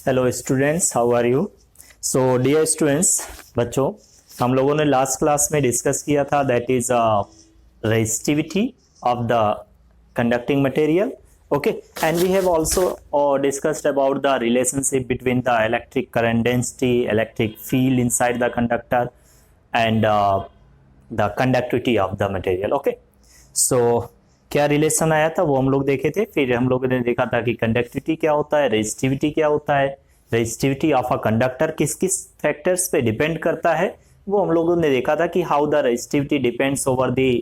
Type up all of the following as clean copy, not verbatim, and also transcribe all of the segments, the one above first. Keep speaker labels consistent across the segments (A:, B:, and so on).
A: Hello students, how are you? So dear students, बच्चों, हम लोगों ने लास्ट क्लास में डिस्कस किया था that is resistivity of the conducting material. Okay, and we have also discussed about the relationship between the electric current density, electric field inside the conductor and the conductivity of the material. Okay, so क्या relation आया था वो हम लोग देखे थे. फिर हम लोगों ने देखा था कि कंडक्टिविटी क्या होता है, रेजिस्टिविटी क्या होता है, रेजिस्टिविटी ऑफ अ कंडक्टर किस किस फैक्टर्स पे डिपेंड करता है वो हम लोगों ने देखा था कि how the resistivity depends over the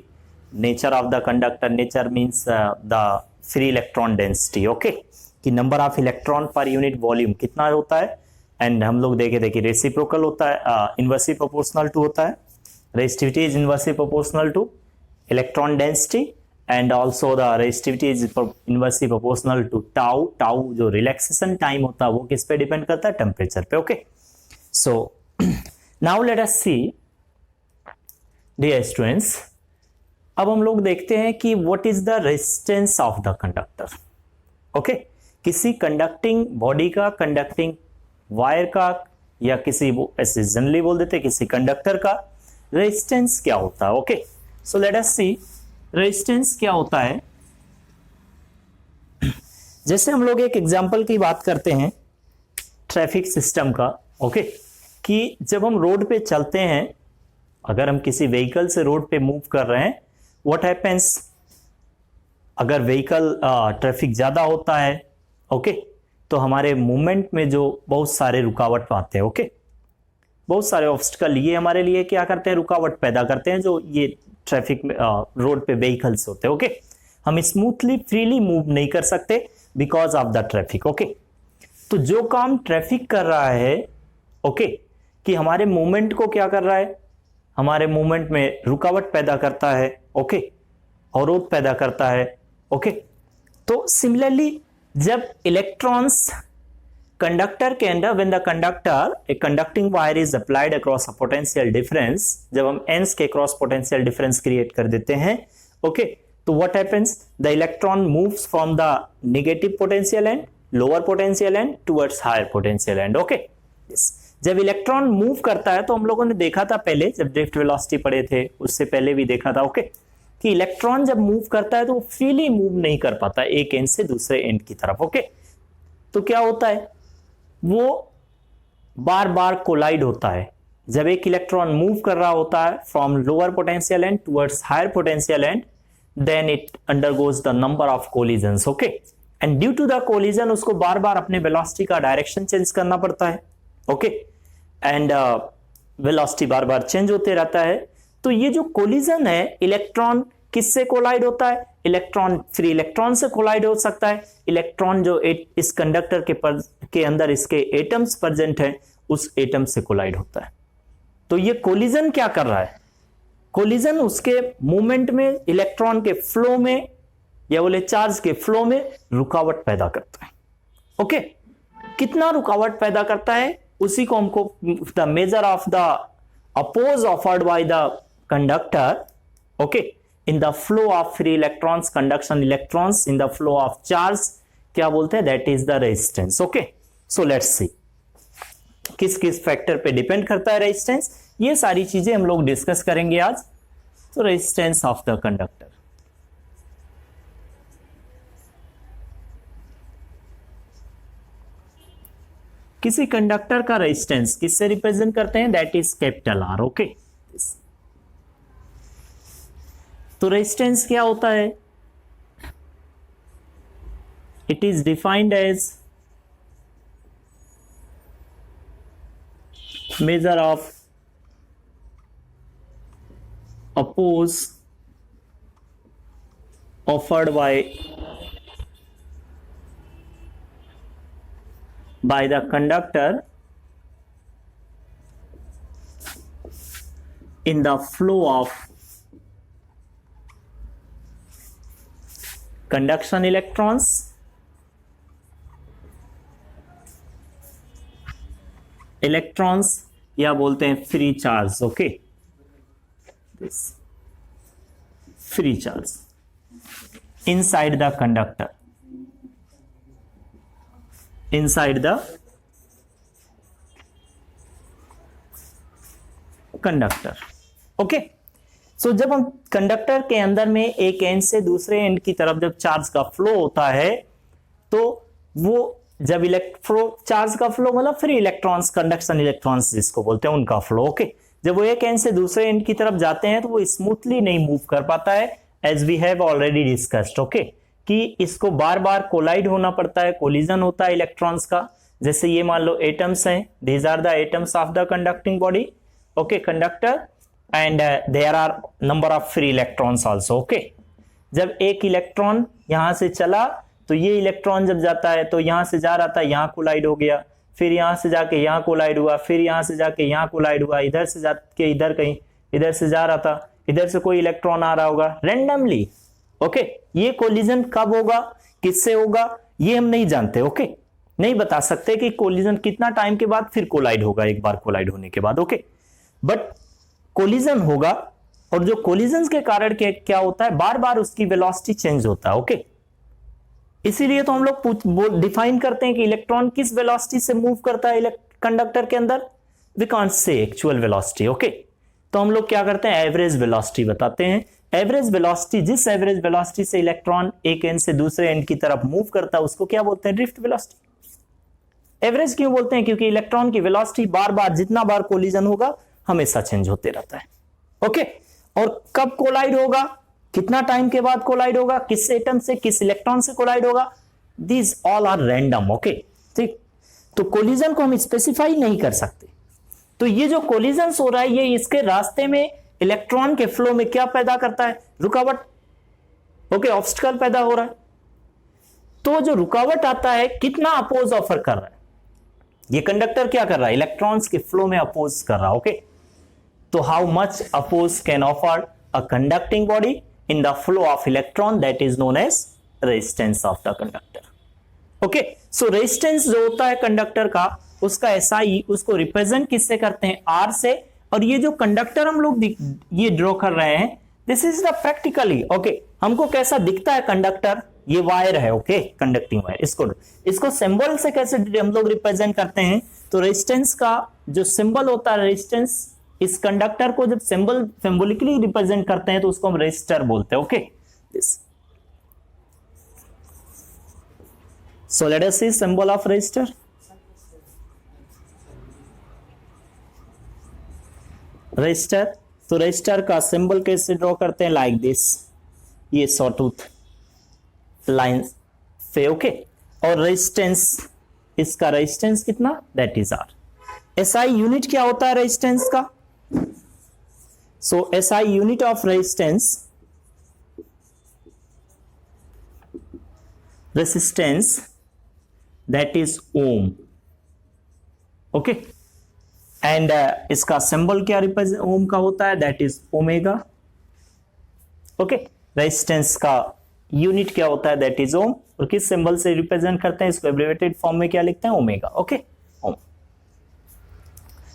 A: nature of the conductor. Nature means the free electron density. Okay, कि number of electron per unit volume कितना होता है. एंड हम लोग देखे थे कि रेसिप्रोकल होता है, इनवर्सली प्रोपोर्शनल टू होता है. Resistivity is inversely proportional two electron density and also the resistivity is inversely proportional to tau जो relaxation time होता है वो किस पे डिपेंड करता है, टेम्परेचर पे. Okay, so now let us see dear students, अब हम लोग देखते हैं कि what is the resistance of the conductor. Okay, किसी कंडक्टिंग बॉडी का, कंडक्टिंग वायर का, या किसी ऐसे जनरली बोल देते किसी कंडक्टर का रेजिस्टेंस क्या होता है. ओके, सो लेट अस सी रेजिस्टेंस क्या होता है. जैसे हम लोग एक एग्जांपल की बात करते हैं ट्रैफिक सिस्टम का. ओके, कि जब हम रोड पे चलते हैं, अगर हम किसी व्हीकल से रोड पे मूव कर रहे हैं, व्हाट हैपेंस, अगर व्हीकल ट्रैफिक ज्यादा होता है, ओके, तो हमारे मूवमेंट में जो बहुत सारे रुकावट आते हैं. ओके, बहुत सारे ऑब्स्टिकल ये हमारे लिए क्या करते हैं, रुकावट पैदा करते हैं, जो ये ट्रैफिक में रोड पे व्हीकल्स होते हैं. ओके, हम स्मूथली फ्रीली मूव नहीं कर सकते because of the traffic. Okay, तो जो काम ट्रैफिक कर रहा है, ओके, कि हमारे मूवमेंट को क्या कर रहा है, हमारे मूवमेंट में रुकावट पैदा करता है. ओके, अवरोध पैदा करता है. ओके, तो सिमिलरली जब इलेक्ट्रॉन्स कंडक्टर के अंदर, when the conductor a conducting wire is applied across a potential difference, जब हम एंड्स के क्रॉस पोटेंशियल डिफरेंस क्रिएट कर देते हैं, ओके, तो what happens, the electron moves from the negative potential end, lower potential end towards higher potential end. Okay, जब electron move करता है तो हम लोगों ने देखा था पहले जब ड्रिफ्ट वेलोसिटी पढ़े थे, उससे पहले भी देखा था. ओके, कि इलेक्ट्रॉन जब मूव करता है तो वो फ्रीली मूव नहीं कर पाता एक एंड से दूसरे एंड की तरफ. ओके, तो क्या होता है, वो बार बार कोलाइड होता है. जब एक इलेक्ट्रॉन मूव कर रहा होता है from lower potential end towards higher potential end, then it undergoes the number of collisions. Okay, and due to the collision उसको बार बार अपने वेलोसिटी का डायरेक्शन चेंज करना पड़ता है. Okay, and velocity bar bar change होते रहता है. तो ये जो कोलिजन है, इलेक्ट्रॉन किससे कोलाइड होता है, इलेक्ट्रॉन फ्री इलेक्ट्रॉन से कोलाइड हो सकता है. इलेक्ट्रॉन जो इस कंडक्टर के अंदर इसके एटम्स प्रेजेंट हैं, उस एटम से कोलाइड होता है. तो ये कोलिजन क्या कर रहा है, कोलिजन उसके मूवमेंट में, इलेक्ट्रॉन के फ्लो में, या बोले चार्ज के फ्लो में रुकावट पैदा करता है. ओके, कितना रुकावट पैदा करता है उसी को हमको the measure of the oppose offered by the conductor, okay, in the flow of free electrons, conduction electrons in the flow of charge, क्या बोलते हैं, that is the resistance. okay, so let's see किस किस factor पे depend करता है resistance. ये सारी चीजें हम लोग डिस्कस करेंगे आज. तो रेजिस्टेंस ऑफ द कंडक्टर, किसी कंडक्टर का रेजिस्टेंस किससे रिप्रेजेंट करते हैं, that is capital R. Okay, तो रेजिस्टेंस क्या होता है, it is defined as measure of oppose offered by the conductor in the flow of conduction electrons, या बोलते हैं free charge. Okay, free charge inside the conductor, inside the conductor. Okay, so जब हम conductor के अंदर में एक and से दूसरे एंड की तरफ जब चार्ज का फ्लो होता है, तो वो जब चार्ज का फ्लो मतलब फ्री इलेक्ट्रॉन्स, कंडक्शन इलेक्ट्रॉन्स जिसको बोलते हैं, उनका फ्लो। ओके, जब वो एक एंड से दूसरे एंड की तरफ जाते हैं तो वो स्मूथली नहीं मूव कर पाता है, as we have already discussed. Okay, कि इसको बार बार कोलाइड होना पड़ता है, कोलिजन होता है इलेक्ट्रॉन्स का। जैसे ये मान लो एटम्स हैं, these are the atoms of the conducting body. Okay, conductor, and there are number of free electrons also. Okay, जब एक इलेक्ट्रॉन यहां से चला तो ये इलेक्ट्रॉन जब जाता है तो यहां से जा रहा था, यहां कोलाइड हो गया, फिर यहां से जाके यहां कोलाइड हुआ, फिर यहां से जाके यहां कोलाइड हुआ, इधर से जाके इधर, कहीं इधर से जा रहा था, इधर से कोई इलेक्ट्रॉन आ रहा होगा रैंडमली। ओके, ये कोलिजन कब होगा, किससे होगा, ये हम नहीं जानते। ओके, नहीं बता सकते कि कोलिजन कितना टाइम के बाद फिर कोलाइड होगा, एक बार कोलाइड होने के बाद। ओके, बट कोलिजन होगा, और जो कोलिजन के कारण क्या होता है, बार बार उसकी वेलोसिटी चेंज होता है। ओके, इसीलिए तो हम लोग डिफाइन करते हैं कि इलेक्ट्रॉन किस वेलोसिटी से मूव करता है कंडक्टर के अंदर। We can't say actual velocity. Okay, तो हम लोग क्या करते हैं, एवरेज वेलोसिटी बताते हैं। एवरेज वेलोसिटी, जिस एवरेज वेलोसिटी से इलेक्ट्रॉन एक एंड से दूसरे एंड की तरफ मूव करता है, उसको क्या बोलते हैं, ड्रिफ्ट वेलोसिटी। एवरेज क्यों बोलते हैं, क्योंकि इलेक्ट्रॉन की वेलोसिटी बार बार जितना बार कोलिजन होगा हमेशा चेंज होते रहता है। ओके, और कब कोलाइड होगा, कितना टाइम के बाद कोलाइड होगा, किस एटम से किस इलेक्ट्रॉन से कोलाइड होगा, these all are random. Okay, ठीक, तो कोलिजन को हम स्पेसिफाई नहीं कर सकते। तो ये जो कोलिजन हो रहा है, ये इसके रास्ते में इलेक्ट्रॉन के फ्लो में क्या पैदा करता है, रुकावट। ओके, ऑब्स्टिकल पैदा हो रहा है। तो जो रुकावट आता है, कितना अपोज ऑफर कर रहा है, ये कंडक्टर क्या कर रहा है, इलेक्ट्रॉन्स के फ्लो में अपोज कर रहा है। ओके, तो how much oppose can offer a conducting body in the flow of electron, that is known as resistance of the conductor. Okay, so resistance जो होता है कंडक्टर का, उसका SI, उसको रिप्रेजेंट किससे करते हैं, R से। और ये जो कंडक्टर हम लोग ये ड्रॉ कर रहे हैं, this is the practically. Okay, हमको कैसा दिखता है कंडक्टर, ये वायर है। ओके, कंडक्टिंग वायर, इसको सिंबल से कैसे हम लोग रिप्रेजेंट करते हैं, तो रेजिस्टेंस का जो सिंबल होता है, रेजिस्टेंस, इस कंडक्टर को जब सिंबॉलिकली रिप्रेजेंट करते हैं तो उसको हम रेजिस्टर बोलते हैं। Okay, this, so let us see symbol of resistor. Resistor, तो रेजिस्टर का सिंबल कैसे ड्रॉ करते हैं, लाइक दिस, ये सॉटूथ लाइन से। ओके, और रेजिस्टेंस, इसका रेजिस्टेंस कितना, that is R. SI unit क्या होता है रेजिस्टेंस का, so SI unit of resistance that is ohm. Okay, and इसका सिंबल क्या रिप्रेजेंट ओम का होता है, that is omega. Okay, resistance का यूनिट क्या होता है, दैट इज ओम, और किस सिंबल से रिप्रेजेंट करते हैं, इसको एब्रिविएटेड फॉर्म में क्या लिखते हैं, ओमेगा। ओके, ओम।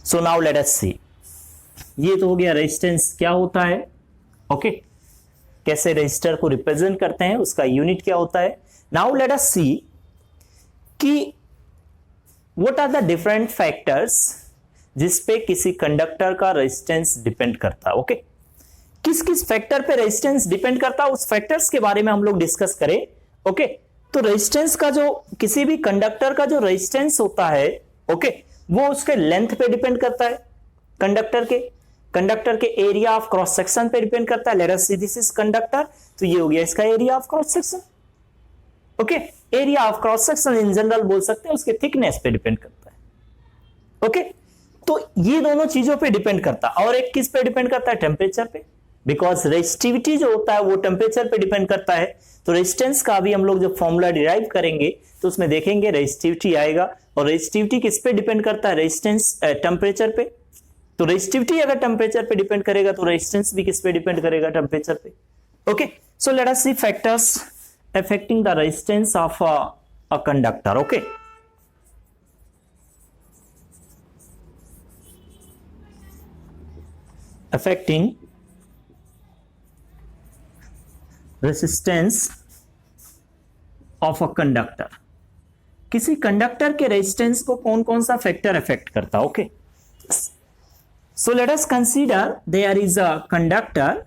A: सो नाउ लेट अस सी, ये तो हो गया रेजिस्टेंस क्या होता है। ओके, कैसे रेजिस्टर को रिप्रेजेंट करते हैं, उसका यूनिट क्या होता है। नाउ लेट अस सी कि what are the different factors जिस पे किसी कंडक्टर का रेजिस्टेंस डिपेंड करता है। ओके, किस किस फैक्टर पे रेजिस्टेंस डिपेंड करता है, उस फैक्टर्स के बारे में हम लोग डिस्कस करें। ओके, तो रेजिस्टेंस का जो, किसी भी कंडक्टर का जो रेजिस्टेंस होता है, ओके, वो उसके लेंथ पे डिपेंड करता है, कंडक्टर के एरिया ऑफ क्रॉस सेक्शन पे डिपेंड करता है। Late us see this is conductor, तो ये हो गया इसका area of cross section. Okay, area of cross section in general बोल सकते हैं, उसके थिकनेस पे डिपेंड करता है। ओके, तो ये दोनों चीजों पे डिपेंड करता है। और एक किस पे डिपेंड करता है, टेम्परेचर पे, बिकॉज रेजिस्टिविटी जो होता है वो टेम्परेचर पे डिपेंड करता है। तो रेजिस्टेंस का भी हम लोग जब फॉर्मूला डिराइव करेंगे तो उसमें देखेंगे रेजिस्टिविटी आएगा, और रेजिस्टिविटी किस पे डिपेंड करता है, रेजिस्टेंस टेम्परेचर पे। तो रेजिस्टिविटी अगर टेम्परेचर पे डिपेंड करेगा तो रेजिस्टेंस भी किस पे डिपेंड करेगा, टेम्परेचर पे। Okay, so let us see factors affecting the resistance of a conductor. Okay, affecting resistance of a conductor, किसी कंडक्टर के रेजिस्टेंस को कौन कौन सा फैक्टर अफेक्ट करता है। Okay, So let us consider there is a conductor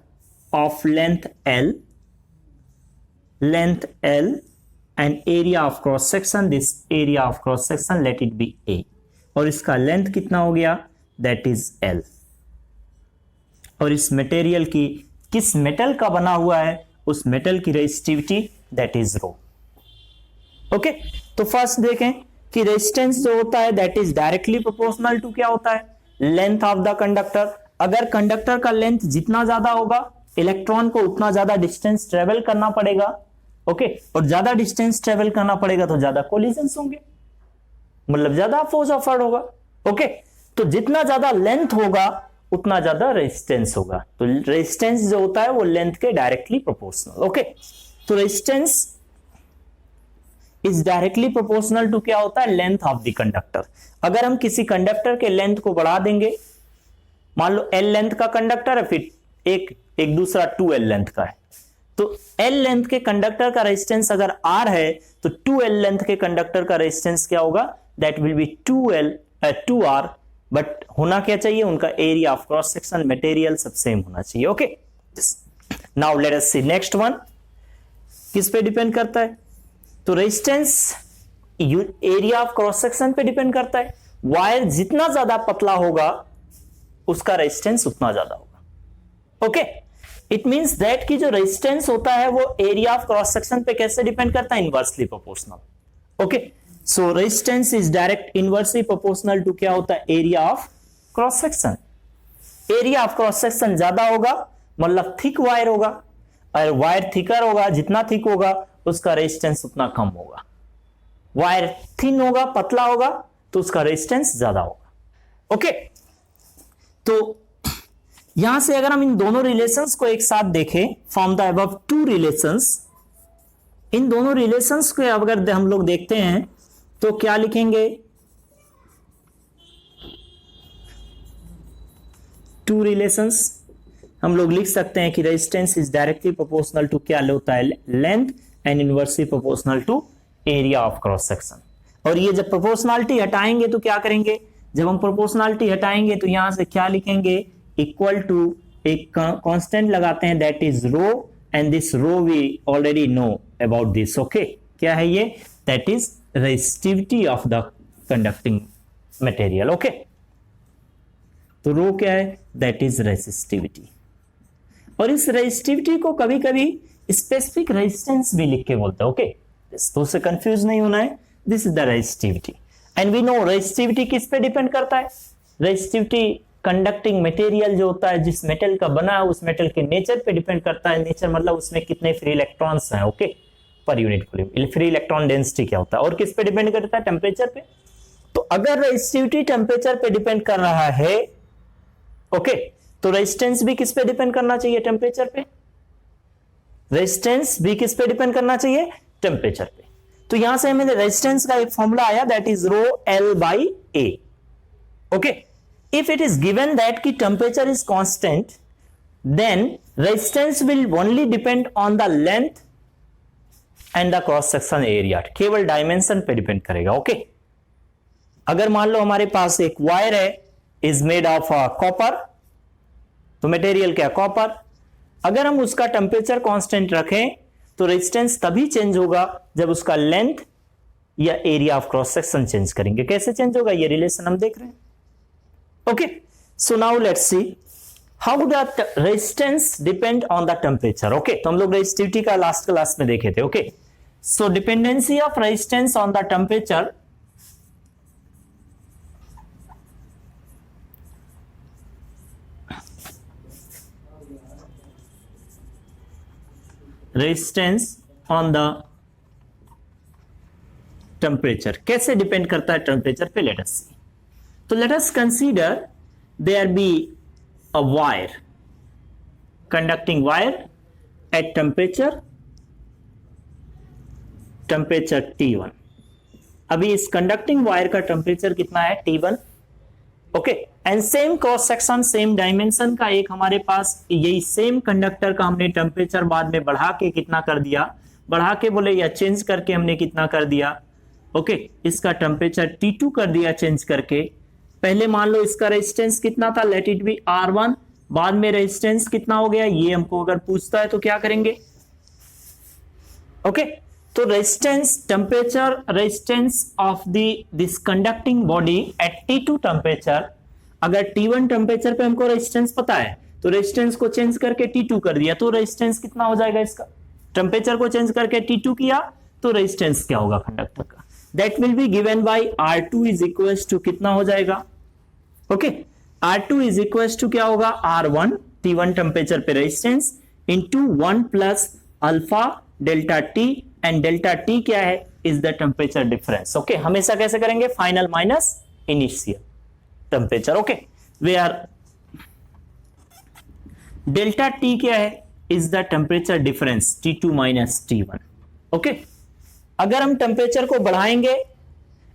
A: of length L and area of cross section, this area of cross section let it be A, और इसका लेंथ कितना हो गया, that is L, और इस material की, किस metal का बना हुआ है, उस मेटल की resistivity that is rho. Okay, तो फर्स्ट देखें कि रेजिस्टेंस जो होता है that is directly proportional to क्या होता है, लेंथ ऑफ द कंडक्टर। अगर कंडक्टर का लेंथ जितना ज्यादा होगा इलेक्ट्रॉन को उतना ज्यादा डिस्टेंस ट्रेवल करना पड़ेगा। ओके, और ज्यादा डिस्टेंस ट्रेवल करना पड़ेगा तो ज्यादा कोलिजन्स होंगे, मतलब ज्यादा फोर्स ऑफर्ड होगा। ओके, तो जितना ज्यादा लेंथ होगा उतना ज्यादा रेजिस्टेंस होगा, तो रेजिस्टेंस जो होता है वो लेंथ के डायरेक्टली प्रोपोर्शनल। ओके, तो resistance is directly proportional to क्या होता है, लेंथ ऑफ द कंडक्टर। अगर हम किसी कंडक्टर के लेंथ को बढ़ा देंगे, मान लो L लेंथ का कंडक्टर है, फिर एक दूसरा 2L लेंथ का है, तो L लेंथ के कंडक्टर का रेजिस्टेंस अगर R है तो 2L लेंथ के कंडक्टर का रेजिस्टेंस क्या होगा, that will B 2R, but होना क्या चाहिए, उनका area of cross section material सब सेम होना चाहिए। ओके, नाउ लेट अस सी नेक्स्ट वन, किस पे डिपेंड करता है, तो resistance area of cross section पे डिपेंड करता है। वायर जितना ज्यादा पतला होगा उसका रेजिस्टेंस उतना ज्यादा होगा। ओके, इट मींस दैट कि जो रेजिस्टेंस होता है वो एरिया ऑफ क्रॉस सेक्शन पे कैसे डिपेंड करता है, inversely proportional. Okay, so resistance is direct inversely proportional to क्या होता है, area of cross section. Area of cross section ज्यादा होगा मतलब थिक वायर होगा, और वायर थिकर होगा, जितना थिक होगा उसका रेजिस्टेंस उतना कम होगा। वायर थिन होगा, पतला होगा, तो उसका रेजिस्टेंस ज्यादा होगा। ओके, तो यहां से अगर हम इन दोनों रिलेशंस को एक साथ देखें, from the above two relations, इन दोनों रिलेशंस को अगर हम लोग देखते हैं तो क्या लिखेंगे, टू रिलेशंस हम लोग लिख सकते हैं कि resistance is directly proportional to क्या होता है, length, and inversely proportional to area of cross section. और ये जब प्रोपोर्शनलिटी हटाएंगे तो क्या करेंगे, जब हम प्रोपोर्शनलिटी हटाएंगे तो यहां से क्या लिखेंगे, इक्वल टू एक कांस्टेंट लगाते हैं that is rho, and this rho we already know about this. Okay, क्या है ये, that is resistivity of the conducting material. Okay, तो रो क्या है, दैट इज रेजिस्टिविटी, और इस रेजिस्टिविटी को कभी कभी स्पेसिफिक रेजिस्टेंस भी लिख के बोलते हैं। ओके, तो उससे कंफ्यूज नहीं होना है, this is the resistivity, and we know resistivity किस पे डिपेंड करता है, रेजिस्टिविटी कंडक्टिंग मटेरियल जो होता है, जिस मेटल का बना है उस मेटल के नेचर पे डिपेंड करता है। नेचर मतलब उसमें कितने फ्री इलेक्ट्रॉन्स हैं, ओके, पर unit volume, free electron density क्या होता है, और किस पे डिपेंड करता है, टेम्परेचर पे। तो अगर रेजिस्टिविटी टेम्परेचर पे डिपेंड कर रहा है, ओके, तो रेजिस्टेंस भी किस पे डिपेंड करना चाहिए, टेम्परेचर पे। रेजिस्टेंस भी किस पे डिपेंड करना चाहिए, टेम्परेचर पे। तो यहां से हमें रेजिस्टेंस का एक फॉर्मूला आया, that is rho L by A। Okay, if it is given that ki temperature is constant, then resistance will only depend on the length and the cross section area, केवल dimension पे depend करेगा। Okay, अगर मान लो हमारे पास एक wire है, is made of copper, तो material क्या, कॉपर। अगर हम उसका टेम्परेचर कांस्टेंट रखें तो रेजिस्टेंस तभी चेंज होगा जब उसका लेंथ या area of cross section change करेंगे। कैसे चेंज होगा, ये रिलेशन हम देख रहे हैं। Okay, so now let's see how the resistance depend on the temperature. Okay, तो हम लोग resistivity का लास्ट क्लास में देखे थे। Okay, so dependency of resistance on the temperature, resistance on the temperature कैसे डिपेंड करता है टेम्परेचर पे, let us see. So let us consider there be a wire, conducting wire at temperature T1। अभी इस conducting wire का temperature कितना है, T1। Okay, and same cross section, same dimension का एक हमारे पास यही सेम कंडक्टर का हमने टेम्परेचर बाद में बढ़ा के कितना कर दिया, बढ़ा के बोले या चेंज करके हमने कितना कर दिया, ओके, इसका टेम्परेचर T2 कर दिया चेंज करके। पहले मान लो इसका रेजिस्टेंस कितना था, लेट इट बी R1, बाद में रेजिस्टेंस कितना हो गया, ये हमको अगर पूछता है तो क्या करेंगे, ओके तो resistance, temperature resistance of this conducting body at T2 temperature, अगर T1 टेम्परेचर पे हमको रेजिस्टेंस पता है तो रेजिस्टेंस को चेंज करके T2 कर दिया तो रेजिस्टेंस कितना हो जाएगा इसका, टेम्परेचर को चेंज करके T2 किया तो रेजिस्टेंस क्या होगा कंडक्टर का, that will be given by R2 is equals to कितना हो जाएगा, okay R2 is equals to क्या होगा, R1 T1 टेम्परेचर पे resistance into 1 plus alpha delta T, and delta T क्या है, is the temperature difference, okay हमेशा कैसे करेंगे, final minus initial temperature, okay where delta T क्या है, is the temperature difference T2 minus T1, okay अगर हम टेम्परेचर को बढ़ाएंगे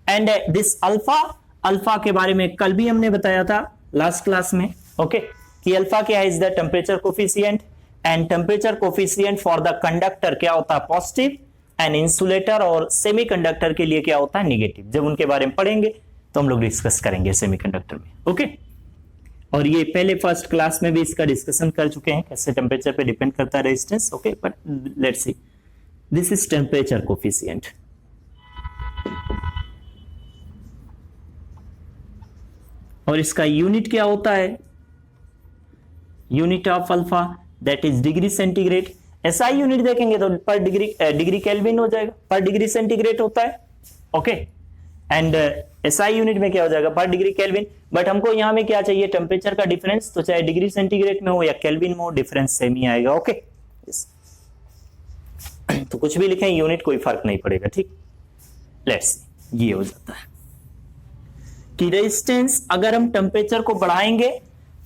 A: एंड दिस अल्फा, अल्फा के बारे में कल भी हमने बताया था लास्ट क्लास में, ओके कि अल्फा क्या है, is the temperature coefficient, and temperature coefficient for the conductor क्या होता है, पॉजिटिव, एंड इंसुलेटर और सेमीकंडक्टर के लिए क्या होता है, नेगेटिव। जब उनके बारे में पढ़ेंगे तो हम लोग डिस्कस करेंगे सेमीकंडक्टर में, ओके और ये पहले फर्स्ट क्लास में भी इसका डिस्कशन कर चुके हैं कैसे टेम्परेचर पे डिपेंड करता है resistance, okay but let's see, this is temperature coefficient, और इसका यूनिट क्या होता है, unit of alpha that is degree centigrade, SI unit देखेंगे तो पर डिग्री केल्विन हो जाएगा, पर डिग्री सेंटीग्रेड होता है, ओके एंड एसआई यूनिट में क्या हो जाएगा, पर डिग्री केल्विन, बट हमको यहां में क्या चाहिए, टेम्परेचर का डिफरेंस, तो चाहे डिग्री सेंटीग्रेड में हो या केल्विन में हो डिफरेंस सेम ही आएगा, ओके तो कुछ भी लिखें यूनिट कोई फर्क नहीं पड़ेगा, ठीक लेट्स ये हो जाता है कि रेजिस्टेंस अगर हम टेम्परेचर को बढ़ाएंगे,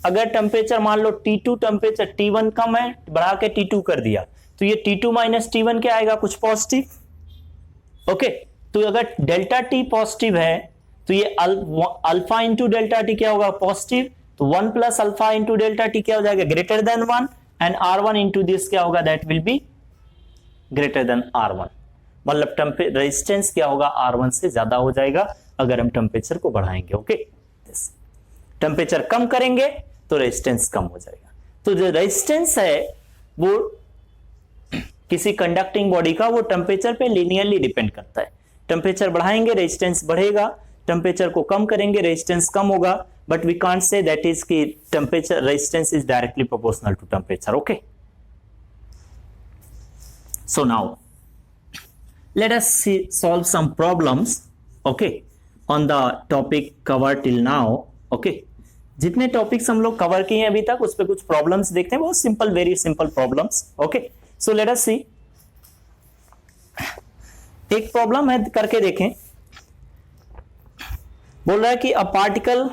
A: अगर टेम्परेचर मान लो T2 टेम्परेचर T1 कम है, बढ़ा के T2 कर दिया तो ये T2 माइनस T1 क्या आएगा, कुछ पॉजिटिव, ओके तो अगर डेल्टा T पॉजिटिव है तो ये अल्फा इंटू डेल्टा T क्या होगा, पॉजिटिव, तो 1 plus alpha into delta T क्या हो जाएगा, greater than 1, and R1 into this क्या होगा, that will be greater than R1, मतलब रेजिस्टेंस क्या होगा, R1 से ज्यादा हो जाएगा अगर हम टेम्परेचर को बढ़ाएंगे, ओके टेम्परेचर कम करेंगे तो रेजिस्टेंस कम हो जाएगा। तो जो रेजिस्टेंस है वो किसी कंडक्टिंग बॉडी का वो टेम्परेचर पे लीनियरली डिपेंड करता है, टेम्परेचर बढ़ाएंगे रेजिस्टेंस बढ़ेगा, टेम्परेचर को कम करेंगे रेजिस्टेंस कम होगा, but we can't say that is कि temperature resistance is directly proportional to temperature, okay so now let us solve some problems, okay on the topic covered till now, okay जितने topics हम लोग cover किए हैं अभी तक उस पे कुछ प्रॉब्लम्स देखते हैं, बहुत simple, very simple problems, okay so let us see, एक प्रॉब्लम है करके देखें, बोल रहा है कि a particle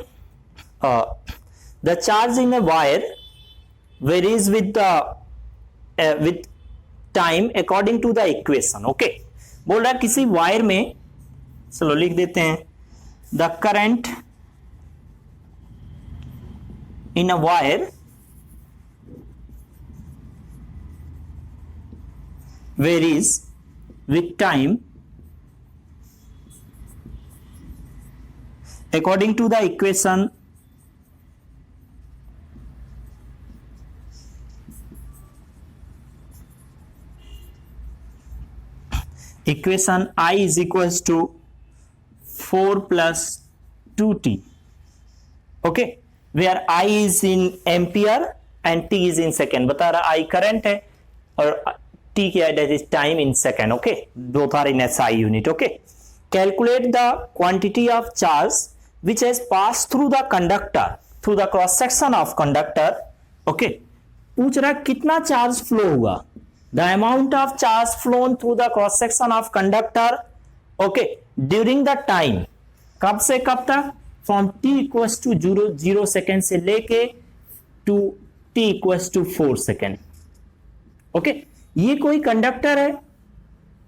A: the charge in a wire varies with time according to the equation, okay बोल रहा है किसी वायर में, चलो लिख देते हैं, the current in a wire varies with time according to the equation I is equals to 4 plus 2t, okay where I is in ampere and t is in second, बता रहा I करंट है और t क्या है, that is time in second, okay both are in SI unit, okay calculate the quantity of charge which has passed through the conductor through the cross section of conductor, okay पूछ रहा कितना charge flow हुआ, the amount of charge flown through the cross section of conductor, okay during the time, कब से कब तक, from t equals to 0 second से लेके to t equals to 4 second, okay ये कोई कंडक्टर है,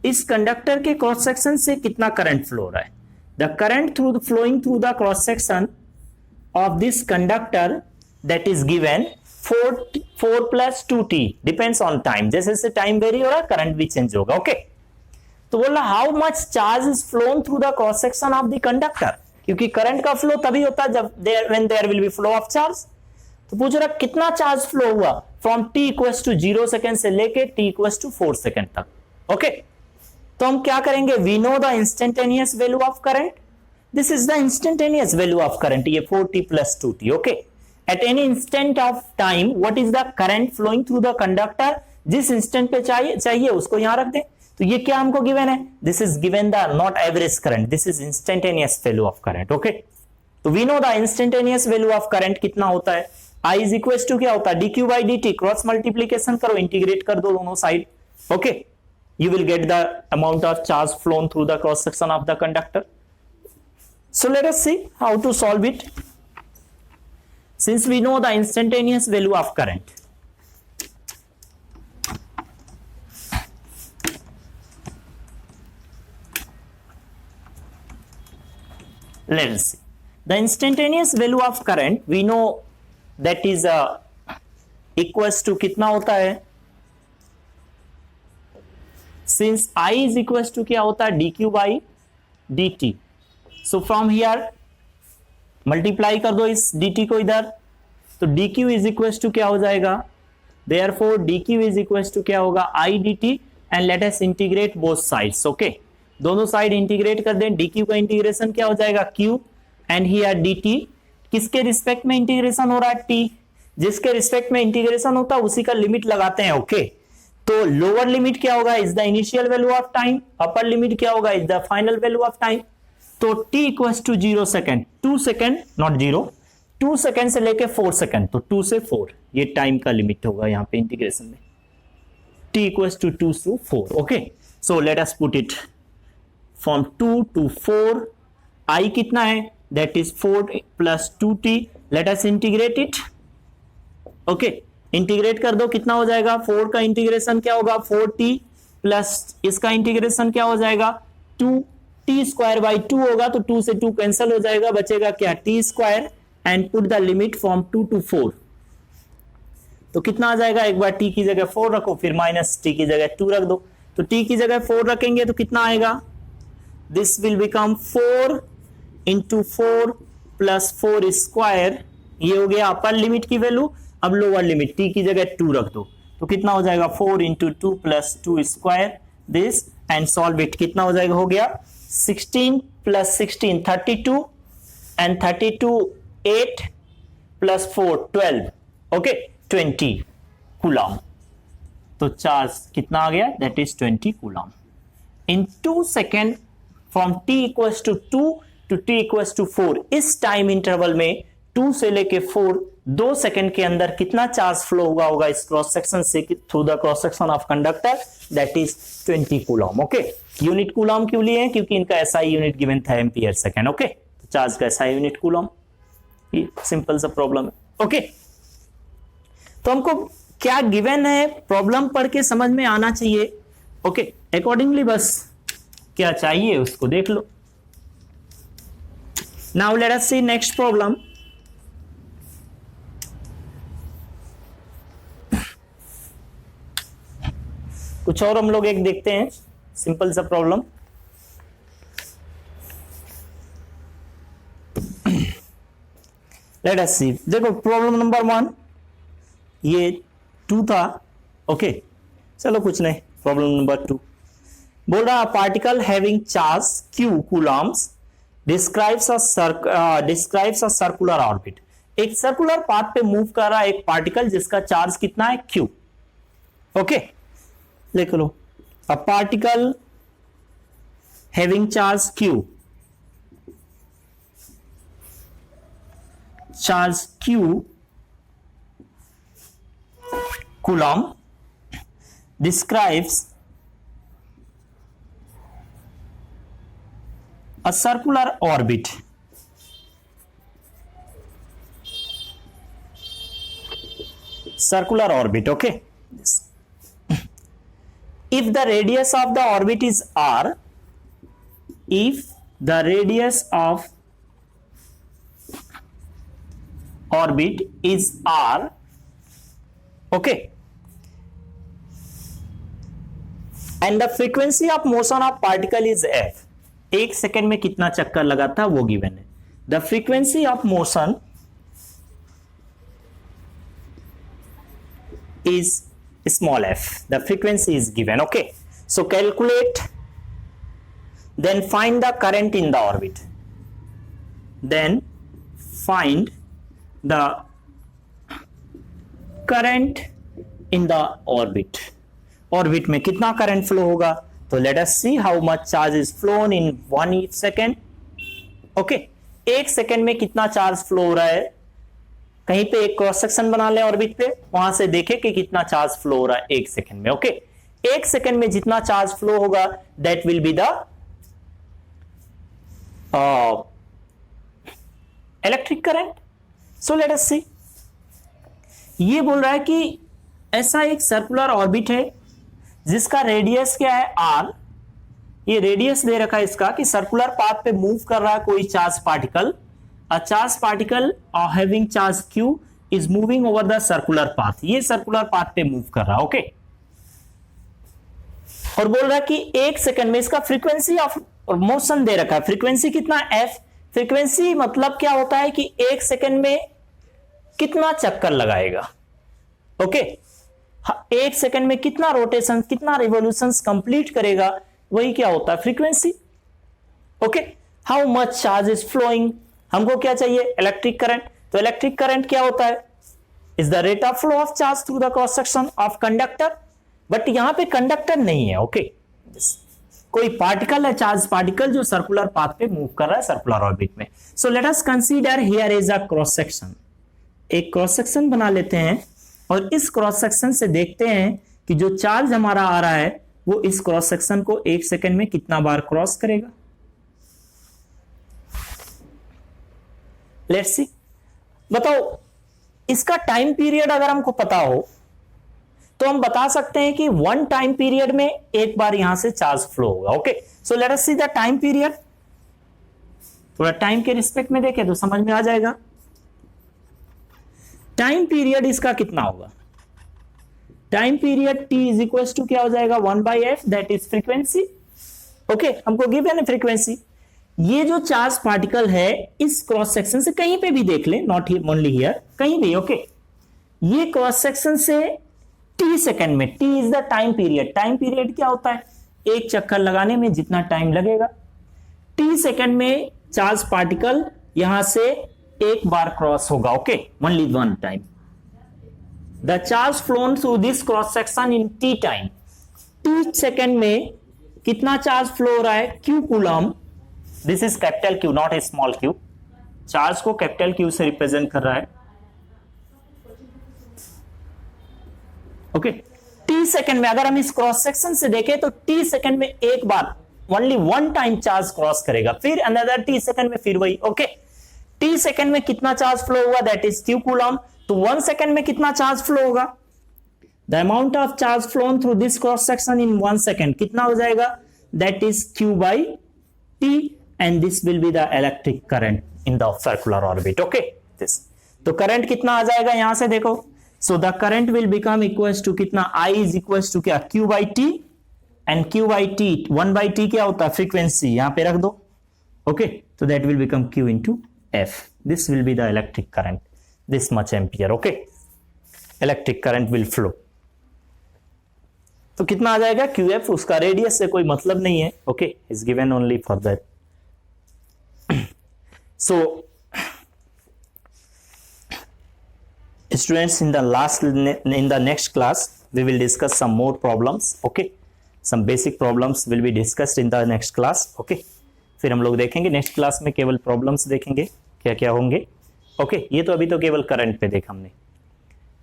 A: इस कंडक्टर के क्रॉस सेक्शन से कितना करंट फ्लो हो रहा है, the current through flowing through the cross section of this conductor that is given 4 plus 2t depends on time, जैसे जैसे टाइम वेरी हो रहा है करंट भी चेंज होगा, ओके तो बोला how much charge is flown through the cross section of the conductor, क्योंकि करंट का फ्लो तभी होता है जब when there will be flow of charge. तो पूछ रहा कितना चार्ज फ्लो हुआ from t equals to 0 second से लेके t इक्वल्स टू 4 सेकेंड तक। ओके, तो हम क्या करेंगे, we know the instantaneous value of current, this is the instantaneous value of current, ये 4t plus 2t। Okay, at any instant of time what is the current flowing through the conductor, जिस instant पे चाहिए उसको यहां रख दें। तो ये क्या हमको गिवन है, this is given the not average current, this is instantaneous value of current. Okay, तो we know the instantaneous value of current कितना होता है, I इज इक्वल टू क्या होता है, dq by dt, cross multiplication करो, integrate कर दो दोनों side. Okay, you will get the amount of charge flown through the cross section of the conductor. So let us see how to solve it. Since we know the instantaneous value of current, let us see the instantaneous value of current, we know that is equals to कितना होता है, since I is equals to क्या होता है, dq by dt, so from here multiply कर दो इस dt को इधर, तो dq is equals to क्या हो जाएगा, therefore dq is equals to क्या होगा, I dt, and let us integrate both sides. okay, दोनों साइड इंटीग्रेट कर दें, dq का इंटीग्रेशन क्या हो जाएगा q, and here dt किसके रिस्पेक्ट में इंटीग्रेशन हो रहा है, t, जिसके रिस्पेक्ट में इंटीग्रेशन होता है उसी का लिमिट लगाते हैं। ओके, तो लोअर लिमिट क्या होगा, is the initial value of time, upper limit क्या होगा, is the final value of time. तो t equals to 0 second, 2 second not 0, 2 second से लेके 4 सेकेंड, तो 2 से 4 ये टाइम का लिमिट होगा यहाँ पे इंटीग्रेशन में, t equals to 2 to 4। Okay, so let us put it from 2 to 4, i कितना है, that is 4 plus 2t, let us integrate it। Okay, integrate कर दो, कितना हो जाएगा, 4 का इंटीग्रेशन क्या होगा 4t प्लस इसका इंटीग्रेशन क्या हो जाएगा 2t स्क्वायर बाई 2 होगा, तो 2 से 2 कैंसिल हो जाएगा, बचेगा क्या t square, and put the limit from 2 to 4, तो कितना आ जाएगा, एक बार t की जगह 4 रखो, फिर माइनस t की जगह 2 रख दो, तो t की जगह 4 रखेंगे तो कितना आएगा, this will become 4 into 4 plus 4 square, ये हो गया अपर लिमिट की वैल्यू। अब लोअर लिमिट t की जगह 2 रख दो, तो कितना हो जाएगा 4 into 2 plus 2 square this, and solve it, कितना हो जाएगा, हो गया 16 प्लस 16 32, एंड 32 8 प्लस 4 12, ओके 20 कूलम, तो चार्ज कितना आ गया, that is 20 coulomb in 2 second from t equals to 2 to t equals to 4। इस टाइम इंटरवल में 2 से लेके 4 2 सेकंड के अंदर कितना चार्ज फ्लो हुआ होगा इस क्रॉस सेक्शन से through the cross section of conductor, that is 20 coulomb. Okay, unit coulomb क्यों लिए हैं, क्योंकि इनका एसआई यूनिट गिवन था एम्पियर सेकंड। ओके, तो चार्ज का एसआई यूनिट कूलम, ये सिंपल सा प्रॉब्लम है। ओके, तो हमको क्या गिवन है, प्रॉब्लम पढ़ के समझ में आना चाहिए। ओके, अकॉर्डिंगली बस क्या चाहिए उसको देख लो। Now let us see next problem. कुछ और हम लोग एक देखते हैं सिंपल सा प्रॉब्लम। Let us see, देखो प्रॉब्लम नंबर 1, ये 2 था। ओके, चलो कुछ नहीं, प्रॉब्लम नंबर 2 बोल रहा particle having charge q Coulomb's describes a circular orbit. एक सर्कुलर पाथ पे मूव कर रहा है एक पार्टिकल जिसका चार्ज कितना है q। ओके, लिख लो, a particle having charge q, charge q coulomb describes a circular orbit okay, if the radius of the orbit is r, if the radius of orbit is r, okay, and the frequency of motion of particle is f, 1 second में कितना चक्कर लगाता है वो given है। The frequency of motion is small f. The frequency is given. Okay, so calculate, then find the current in the orbit, then find the current in the orbit. Orbit में कितना current flow होगा? तो let us see how much charge is flown in 1 second. Okay, 1 second में कितना charge flow हो रहा है? कहीं पे एक क्रॉस सेक्शन बना लें ऑर्बिट पे, वहां से देखें कि कितना चार्ज फ्लो हो रहा है 1 सेकेंड में. ओके, 1 सेकेंड में जितना चार्ज फ्लो होगा that will be the electric current. So let us see. ये बोल रहा है कि ऐसा एक सर्कुलर ऑर्बिट है जिसका रेडियस क्या है? r. ये रेडियस दे रखा है इसका कि सर्कुलर पाथ पे मूव कर रहा है कोई charge particle. A charge particle having charge q is moving over the circular path. ये सर्कुलर पाथ पे मूव कर रहा है. ओके, और बोल रहा है कि 1 सेकंड में इसका फ्रीक्वेंसी ऑफ मोशन दे रखा है. फ्रीक्वेंसी कितना? f. फ्रीक्वेंसी मतलब क्या होता है कि 1 सेकंड में कितना चक्कर लगाएगा. ओके, 1 सेकंड में कितना रोटेशन, कितना रिवोल्यूशंस कंप्लीट करेगा, वही क्या होता है? Frequency. Okay, how much charge is flowing. हमको क्या चाहिए? Electric current. तो इलेक्ट्रिक करंट क्या होता है? Is the rate of flow of charge through the cross section of conductor. But यहां पे कंडक्टर नहीं है. ओके, कोई पार्टिकल है, चार्ज पार्टिकल, जो सर्कुलर पाथ पे मूव कर रहा है सर्कुलर ऑर्बिट में. So let us consider here is a cross section. एक क्रॉस सेक्शन बना लेते हैं और इस क्रॉस सेक्शन से देखते हैं कि जो चार्ज हमारा आ रहा है वो इस क्रॉस सेक्शन को 1 सेकंड में कितना बार क्रॉस करेगा. Let's see. बताओ, इसका टाइम पीरियड अगर हमको पता हो तो हम बता सकते हैं कि 1 टाइम पीरियड में एक बार यहां से चार्ज फ्लो होगा. Okay, so let us see the time period. थोड़ा टाइम के रिस्पेक्ट में देखें तो समझ में आ जाएगा. टाइम पीरियड इसका कितना होगा? Time period t is equal to क्या हो जाएगा? 1/f, that is frequency. Okay, हमको गिवन है फ्रीक्वेंसी. ये जो चार्ज पार्टिकल है इस क्रॉस सेक्शन से कहीं पे भी देख लें, नॉट ओनली हियर, कहीं भी. ओके, ये क्रॉस सेक्शन से t सेकंड में, t is the time period. Time period क्या होता है? एक चक्कर लगाने में जितना टाइम लगेगा. t सेकंड में चार्ज पार्टिकल यहां से एक बार क्रॉस होगा. Okay, only 1 time. The charge phloem through this cross section in t time. t second में कितना चार्ज फ्लो हो रहा है? q coulomb. This is capital Q, not a small q. Charge को कैपिटल Q से represent कर रहा है. ओके, t सेकंड में अगर हम इस क्रॉस सेक्शन से देखें तो t सेकंड में एक बार, ओनली 1 टाइम चार्ज क्रॉस करेगा, फिर अनदर t सेकंड में फिर वही. ओके, t सेकंड में कितना चार्ज फ्लो होगा? That is q coulomb. तो 1 सेकंड में कितना चार्ज फ्लो होगा? The amount of charge phloem through this cross section in 1 second कितना हो जाएगा? That is q/t. and this will be the electric current in the circular orbit. Okay, this. तो current कितना आ जाएगा यहां से देखो. so the current will become equals to कितना? I is equals to क्या? q/t, and q/t 1/t क्या होता है? फ्रीक्वेंसी. यहां पे रख दो. okay, so that will become q into f. this will be the electric current, this much ampere. okay, electric current will flow. तो कितना आ जाएगा? qf. उसका रेडियस से कोई मतलब नहीं है. okay, is given only for that. So students, in the next class we will discuss some more problems. Okay, some basic problems will be discussed in the next class. Okay, फिर हम लोग देखेंगे next class में, केवल problems देखेंगे क्या क्या होंगे. ओके, ये तो अभी तो केवल करंट पे देखा हमने.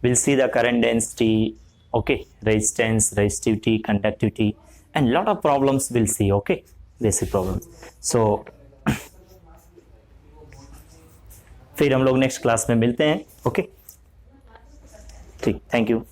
A: we'll see the current density, okay, resistance, resistivity, conductivity, and lot of problems we'll see. Okay, basic problems. So फिर हम लोग नेक्स्ट क्लास में मिलते हैं. ओके, ठीक, थैंक यू.